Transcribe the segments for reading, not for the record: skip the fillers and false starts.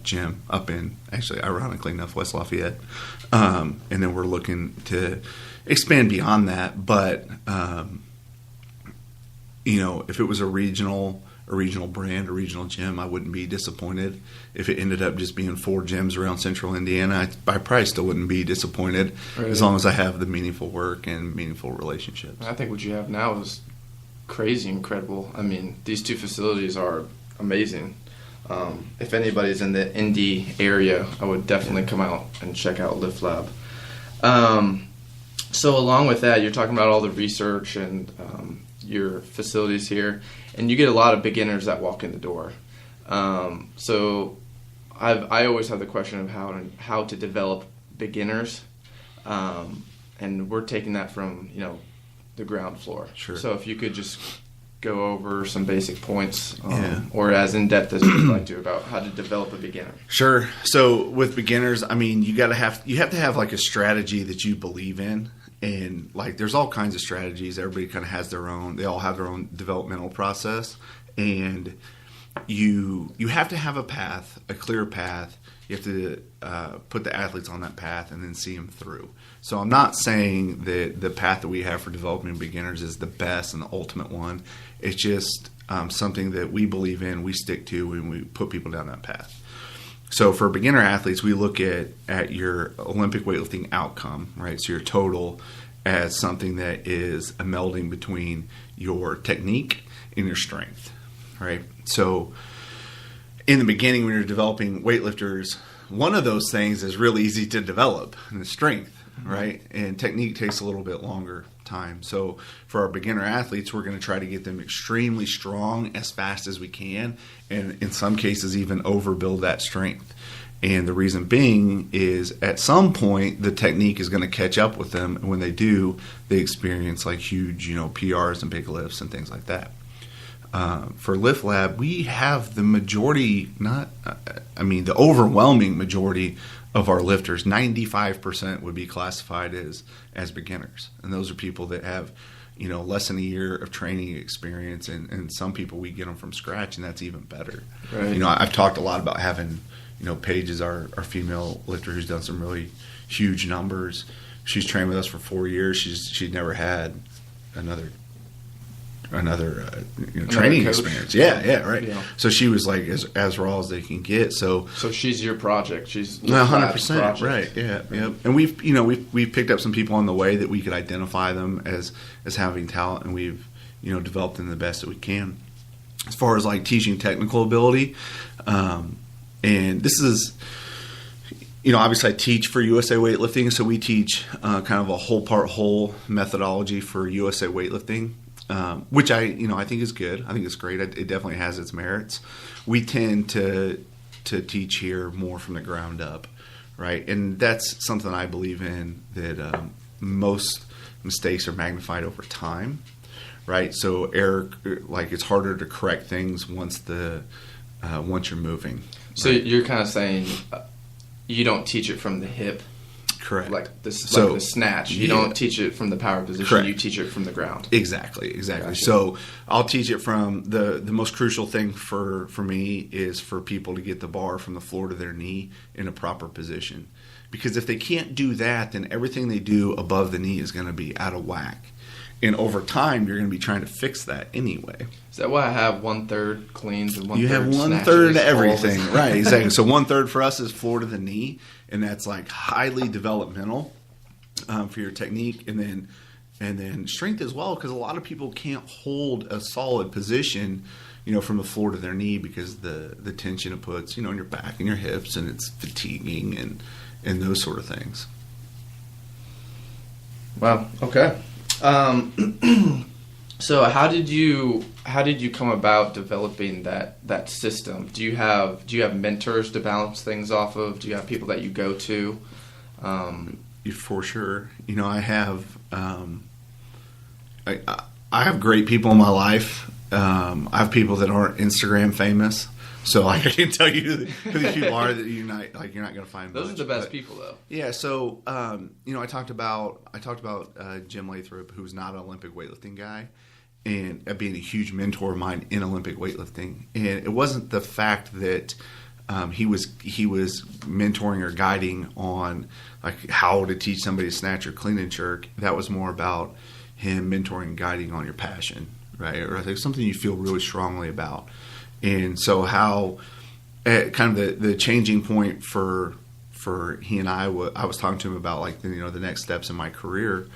gym up in, actually, ironically enough, West Lafayette. And then we're looking to expand beyond that. But, if it was a regional brand, a regional gym, I wouldn't be disappointed. If it ended up just being 4 gyms around central Indiana, I probably still wouldn't be disappointed, right, as long as I have the meaningful work and meaningful relationships. I think what you have now is crazy incredible. I mean, these 2 facilities are amazing. If anybody's in the Indy area, I would definitely come out and check out Lift Lab. So along with that, you're talking about all the research and your facilities here, and you get a lot of beginners that walk in the door. So I always have the question of how to develop beginners, and we're taking that from the ground floor. Sure. So if you could just go over some basic points, or as in depth as you'd like to, about how to develop a beginner. Sure. So with beginners, I mean, you have to have like a strategy that you believe in. And like, there's all kinds of strategies. Everybody kind of has their own. They all have their own developmental process, and you have to have a path, a clear path. You have to put the athletes on that path and then see them through. So I'm not saying that the path that we have for developing beginners is the best and the ultimate one. It's just something that we believe in, we stick to, and we put people down that path. So for beginner athletes, we look at your Olympic weightlifting outcome, right? So your total as something that is a melding between your technique and your strength, right? So in the beginning, when you're developing weightlifters, one of those things is really easy to develop, and the strength, right? And technique takes a little bit longer time. So for our beginner athletes, we're going to try to get them extremely strong as fast as we can, and in some cases even overbuild that strength. And the reason being is at some point the technique is going to catch up with them, and when they do, they experience like huge, PRs and big lifts and things like that. For Lift Lab, we have the the overwhelming majority of our lifters, 95% would be classified as beginners. And those are people that have, less than a year of training experience. And some people, we get them from scratch, and that's even better. Right. I've talked a lot about having, Paige is our female lifter who's done some really huge numbers. She's trained with us for 4 years. She'd never had another training coach. experience. Yeah, right. Yeah. So she was like as raw as they can get. So she's your project. She's 100%, right? Yeah. And we've picked up some people on the way that we could identify them as having talent, and we've developed them the best that we can. As far as like teaching technical ability, and this is. Obviously I teach for USA Weightlifting, so we teach kind of a whole part whole methodology for USA Weightlifting. Which I think is good. I think it's great. It definitely has its merits. We tend to teach here more from the ground up, right? And that's something I believe in, that most mistakes are magnified over time, right? So error, like it's harder to correct things once you're moving. So you're kind of saying you don't teach it from the hip. Correct. Like the snatch. You don't teach it from the power position. Correct. You teach it from the ground. Exactly. Gotcha. So I'll teach it from the most crucial thing for me is for people to get the bar from the floor to their knee in a proper position. Because if they can't do that, then everything they do above the knee is going to be out of whack. And over time, you're going to be trying to fix that anyway. Is that why I have 1/3 cleans and 1/3 You have 1/3 everything. Right, exactly. So 1/3 for us is floor to the knee, and that's like highly developmental for your technique. And then strength as well, because a lot of people can't hold a solid position, from the floor to their knee because the tension it puts, in your back and your hips, and it's fatiguing and those sort of things. Wow. Okay. So how did you come about developing that system? Do you have mentors to bounce things off of? Do you have people that you go to? For sure. I have I have great people in my life. I have people that aren't Instagram famous. So I can tell you who these people are that you're not going to find. Those are the best people, though. Yeah. So I talked about Jim Lathrop, who's not an Olympic weightlifting guy, and being a huge mentor of mine in Olympic weightlifting. And it wasn't the fact that he was mentoring or guiding on like how to teach somebody to snatch or clean and jerk. That was more about him mentoring and guiding on your passion, right? Or I think something you feel really strongly about. And so how kind of the changing point for he and I was talking to him about like the next steps in my career,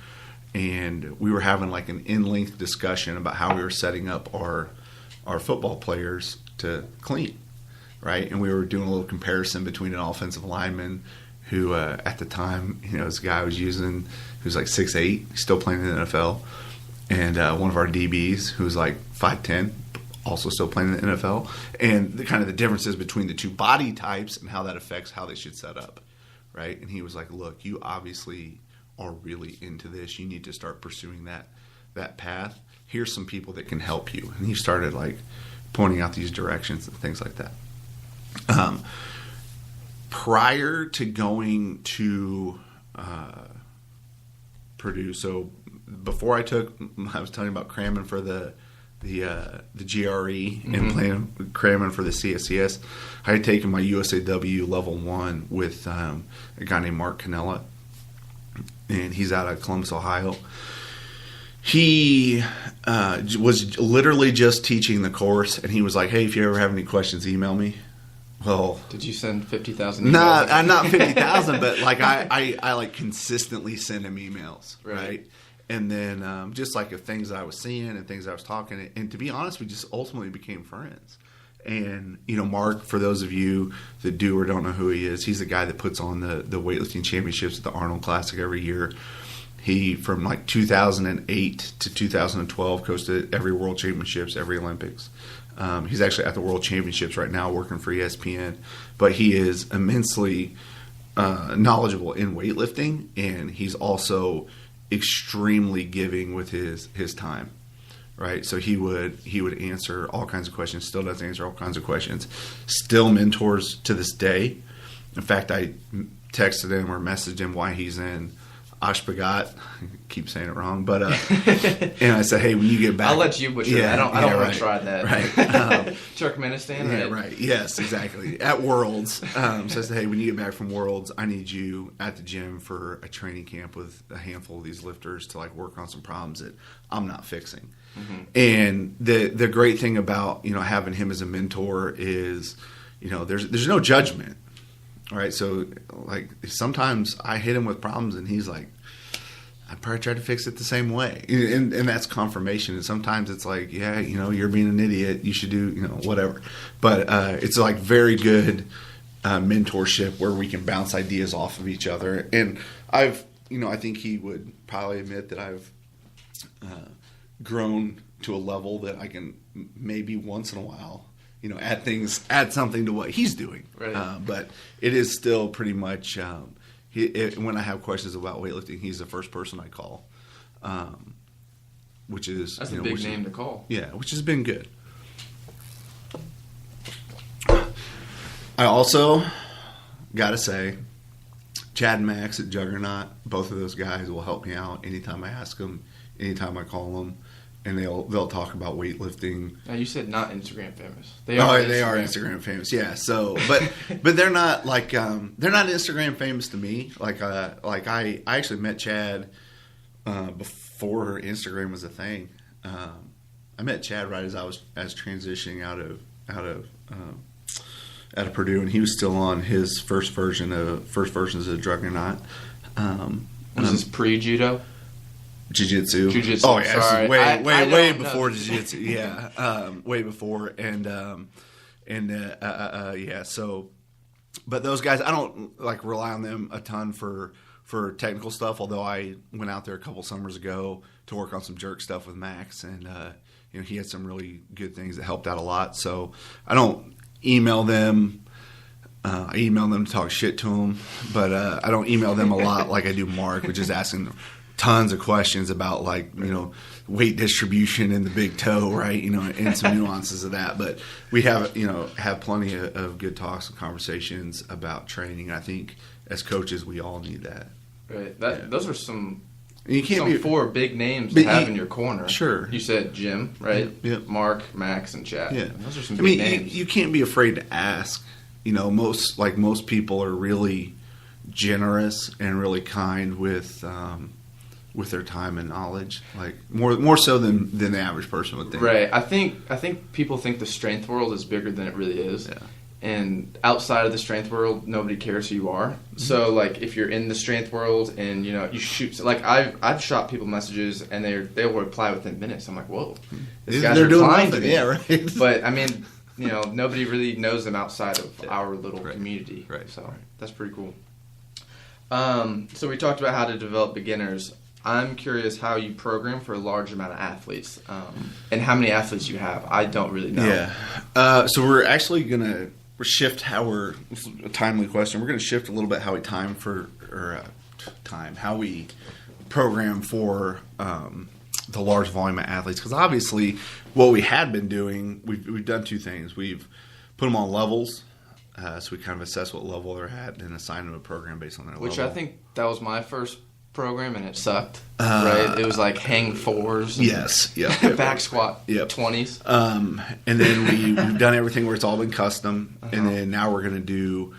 and we were having like an in-length discussion about how we were setting up our football players to clean, right? And we were doing a little comparison between an offensive lineman who at the time, this guy I was using who's like 6'8", still playing in the NFL, and one of our DBs who's like 5'10", also still playing in the NFL, and the differences between the two body types and how that affects how they should set up, right? And he was like, look, you obviously are really into this. You need to start pursuing that path. Here's some people that can help you. And he started like pointing out these directions and things like that. Prior to going to Purdue, so before I was telling you about cramming for the GRE and cramming for the CSCS, I had taken my USAW level 1 with a guy named Mark Canella, and he's out of Columbus, Ohio. He was literally just teaching the course, and he was like, hey, if you ever have any questions, email me. Well, did you send 50,000 emails? Nah, not 50,000, but like I like consistently send him emails, right? And then just like of things that I was seeing and things I was talking, and to be honest, we just ultimately became friends. And Mark, for those of you that do or don't know who he is, he's the guy that puts on the weightlifting championships at the Arnold Classic every year. He, from like 2008 to 2012, coached every World Championships, every Olympics. He's actually at the World Championships right now working for ESPN. But he is immensely knowledgeable in weightlifting, and he's also extremely giving with his time, right? So he would answer all kinds of questions, still does answer all kinds of questions, still mentors to this day. In fact, I texted him or messaged him why he's in Ashpagat. I keep saying it wrong, but and I said, hey, when you get back, I'll let you butcher it. I don't want to try that. Right. Turkmenistan, yeah, right? Right. Yes, exactly. At Worlds. So I said, hey, when you get back from Worlds, I need you at the gym for a training camp with a handful of these lifters to like work on some problems that I'm not fixing. Mm-hmm. And the great thing about having him as a mentor is there's no judgment. Right, so like sometimes I hit him with problems, and he's like, "I probably tried to fix it the same way," and that's confirmation. And sometimes it's like, "Yeah, you're being an idiot. You should do whatever." But it's like very good mentorship where we can bounce ideas off of each other. And I think he would probably admit that I've grown to a level that I can maybe once in a while. Add something to what he's doing. Right. But it is still pretty much, when I have questions about weightlifting, he's the first person I call, which is... That's a big name to call. Yeah, which has been good. I also got to say, Chad and Max at Juggernaut, both of those guys will help me out anytime I ask them, anytime I call them. And they'll talk about weightlifting. Now you said not Instagram famous. They are Instagram famous. Yeah. So, but they're not like they're not Instagram famous to me. Like I actually met Chad before Instagram was a thing. I met Chad right as I was transitioning out of Purdue, and he was still on his first versions of Juggernaut. Was this pre-judo? Jiu-jitsu. Oh yeah, sorry. Way before jiu-jitsu. Yeah, way before, and yeah. So, but those guys, I don't like rely on them a ton for technical stuff. Although I went out there a couple summers ago to work on some jerk stuff with Max, and he had some really good things that helped out a lot. So I don't email them. I email them to talk shit to them, but I don't email them a lot like I do Mark, which is asking tons of questions about weight distribution in the big toe, right? And some nuances of that. But we have plenty of good talks and conversations about training. I think as coaches, we all need that. Right. Yeah. Those are some some four big names to have in your corner. Sure. You said Jim, right? Yep. Mark, Max, and Chad. Yeah. Those are some big names. You can't be afraid to ask. most people are really generous and really kind with their time and knowledge, like more so than the average person would think. Right. I think people think the strength world is bigger than it really is. Yeah. And outside of the strength world, nobody cares who you are. Mm-hmm. So, like, if you're in the strength world and, you shoot... Like, I've shot people messages, and they'll reply within minutes. I'm like, whoa. This guy's replying to me. Yeah, right. But, I mean, nobody really knows them outside of our little community. Right. So, that's pretty cool. So, we talked about how to develop beginners. I'm curious how you program for a large amount of athletes, and how many athletes you have. I don't really know. Yeah. So, we're actually going to... shift this is a timely question. We're going to shift a little bit how we program for the large volume of athletes, because obviously what we had been doing, we've done two things. We've put them on levels, so we kind of assess what level they're at and assign them a program based on their level. Which I think that was my first program, and it sucked. Right? It was like hang fours. Yes. Yeah. Back squat 20s. And then we've done everything where it's all been custom. Uh-huh. And then now we're going to do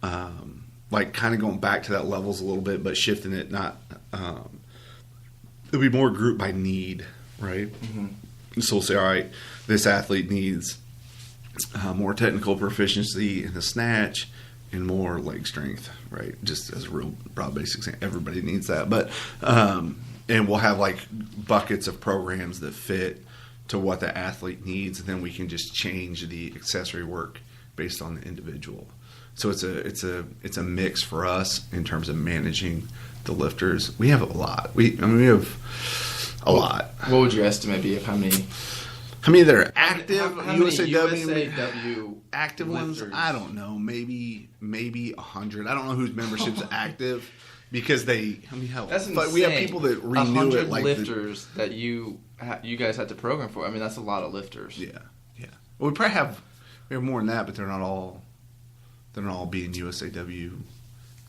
kind of going back to that levels a little bit, but shifting it. Not it'll be more group by need, right? Mm-hmm. So we'll say, all right, this athlete needs more technical proficiency in the snatch and more leg strength, right? Just as a real broad basic example. Everybody needs that. But and we'll have like buckets of programs that fit to what the athlete needs, and then we can just change the accessory work based on the individual. So it's a mix for us in terms of managing the lifters. We have a lot. We have a lot. What would your estimate be of how many that are active? How USAW active lifters? Ones? I don't know. Maybe 100. I don't know whose membership's active because hell, that's insane. But we have people that renew it. Like lifters that you guys had to program for. I mean, that's a lot of lifters. Yeah. Well, we have more than that, but they're not all being USAW.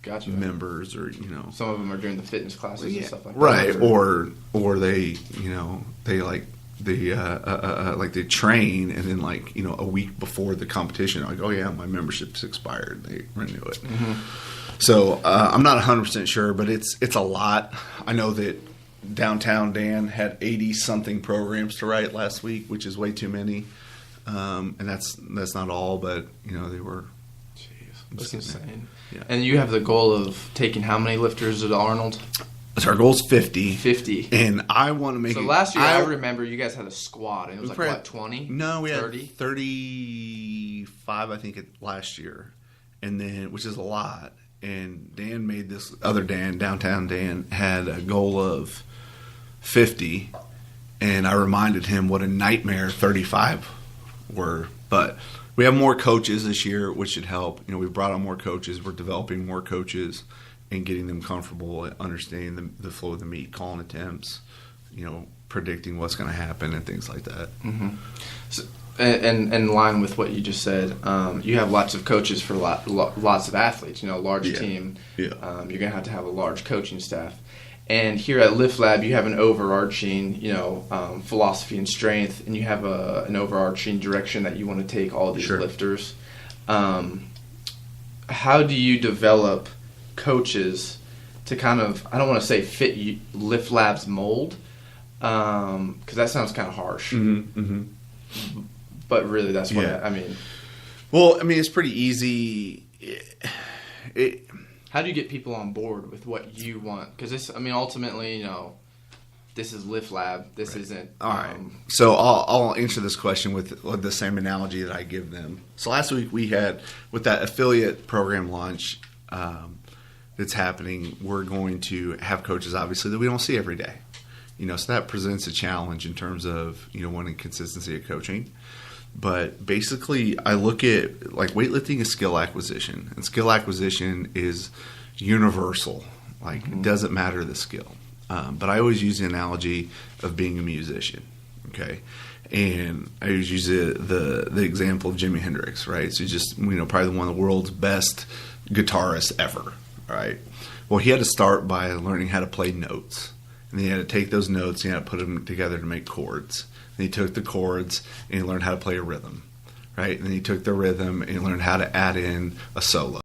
Gotcha. Members, or some of them are doing the fitness classes and stuff like that. Right, or they they train, and then a week before the competition, like, oh yeah, my membership's expired. They renew it. Mm-hmm. So I'm not 100% sure, but it's a lot. I know that Downtown Dan had 80 something programs to write last week, which is way too many. And that's not all, but they were. That's insane. Yeah. And you have the goal of taking how many lifters at Arnold? So our goal's 50. 50. And I want to make So last year, I remember you guys had a squad. And it was like, what, 20? No, we 30? had 35, I think, last year. And then, which is a lot. And Dan made this, other Dan, Downtown Dan, had a goal of 50. And I reminded him what a nightmare 35 were. But we have more coaches this year, which should help. We've brought on more coaches. We're developing more coaches and getting them comfortable at understanding the flow of the meet, calling attempts, predicting what's going to happen and things like that. Mm-hmm. So, and in line with what you just said, you have lots of coaches for lots of athletes. Large team. Yeah. You're going to have a large coaching staff. And here at Lift Lab, you have an overarching, philosophy and strength, and you have an overarching direction that you want to take all these lifters. How do you develop coaches to kind of, I don't want to say fit Lift Lab's mold, because that sounds kind of harsh. Mm-hmm, mm-hmm. But really, that's what I mean. Well, it's pretty easy. How do you get people on board with what you want? Because ultimately, this is Lift Lab. This isn't. All right. So I'll answer this question with the same analogy that I give them. So last week we had, with that affiliate program launch that's happening, we're going to have coaches, obviously, that we don't see every day. So that presents a challenge in terms of, wanting consistency of coaching. But basically, I look at weightlifting is skill acquisition, and skill acquisition is universal. It doesn't matter the skill. But I always use the analogy of being a musician. Okay, and I always use the example of Jimi Hendrix. Right, so just probably one of the world's best guitarists ever. Right. Well, he had to start by learning how to play notes, and then he had to take those notes and he had to put them together to make chords. And he took the chords and he learned how to play a rhythm, right? And then he took the rhythm and he learned how to add in a solo.